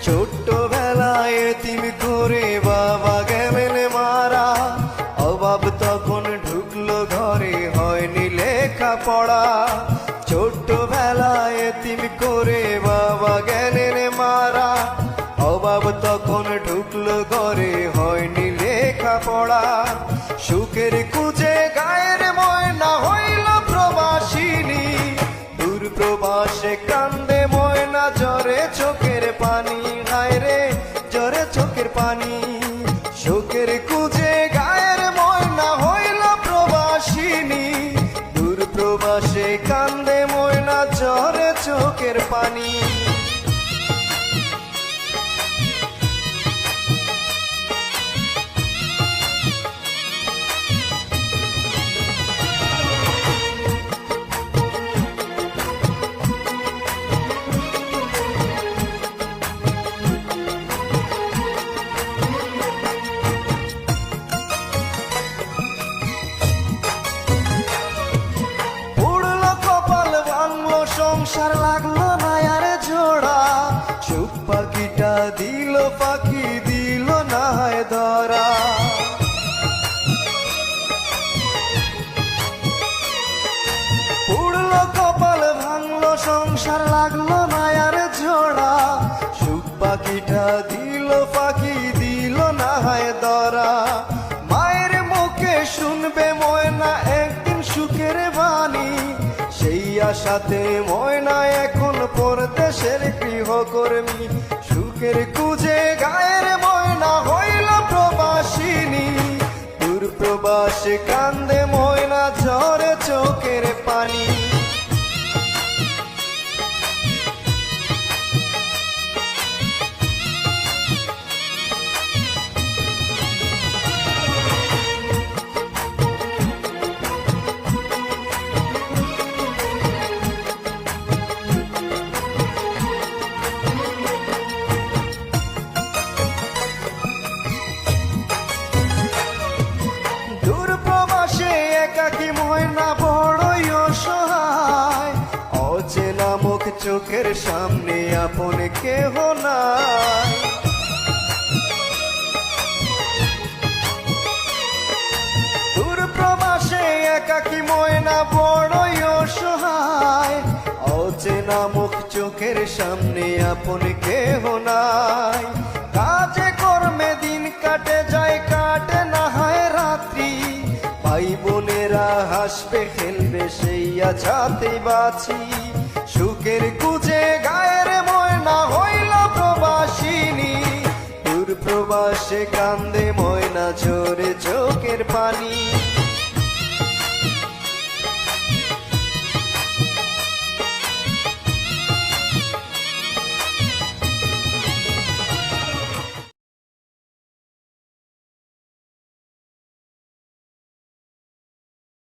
ছোট্টবেলায় তুমি করে বাবা গেলেন মারা, অভাব তখন ঢুকলো ঘরে, হয়নি লেখাপড়া। ছোট্টবেলায় তুমি করে বাবা গেলেন মারা, অভাব তখন ঢুকলো ঘরে, হয়নি লেখাপড়া। সুখের খুঁজে গায়ের ময়না হইল প্রবাসিনী, দূর প্রবাসে কান্দে ময়না, ঝরে চোখের পানি, হায় রে ঝরে চোখের পানি। সুখের খুঁজে গায়ের ময়না হইল প্রবাসিনী, দূর প্রবাসে কান্দে ময়না, ঝরে চোখের পানি। সংসার লাগলো না আর জোড়া, সুখ পাখিটা দিল পাখি, দিল না হয় ধরা। পুড়লো কপাল ভাঙলো সংসার লাগলো না আর জোড়া, সুখ পাখিটা দিল পাখি, দিল না হয় ধরা। মায়ের মুখে শুনবে ময়না একদিন সুখের বাণী, সেই আশাতে ময়না এখন পরদেশের গৃহকর্মী। সুখের খুঁজে গায়ের ময়না হইল প্রবাসিনী, দূর প্রবাসে কান্দে ময়না, ঝরে চোখের পানি। একাকী ময়না বড়ই অসহায়, অচেনা মুখ চোখের সামনে আপন কেহ নাই। দূর প্রবাসে একাকী ময়না বড়ই অসহায়, অচেনা মুখ চোখের সামনে আপন কেহ নাই। কাজে কর্মে দিন কাটে যায়, কাটে না হয় রাত্রি, ভাই বোনেরা হাসবে খেলবে সেই আছাতে বাঁচি। সুখের খুঁজে গায়ের ময়না হইল প্রবাসিনী, দূর প্রবাসে কান্দে ময়না, ঝরে চোখের পানি।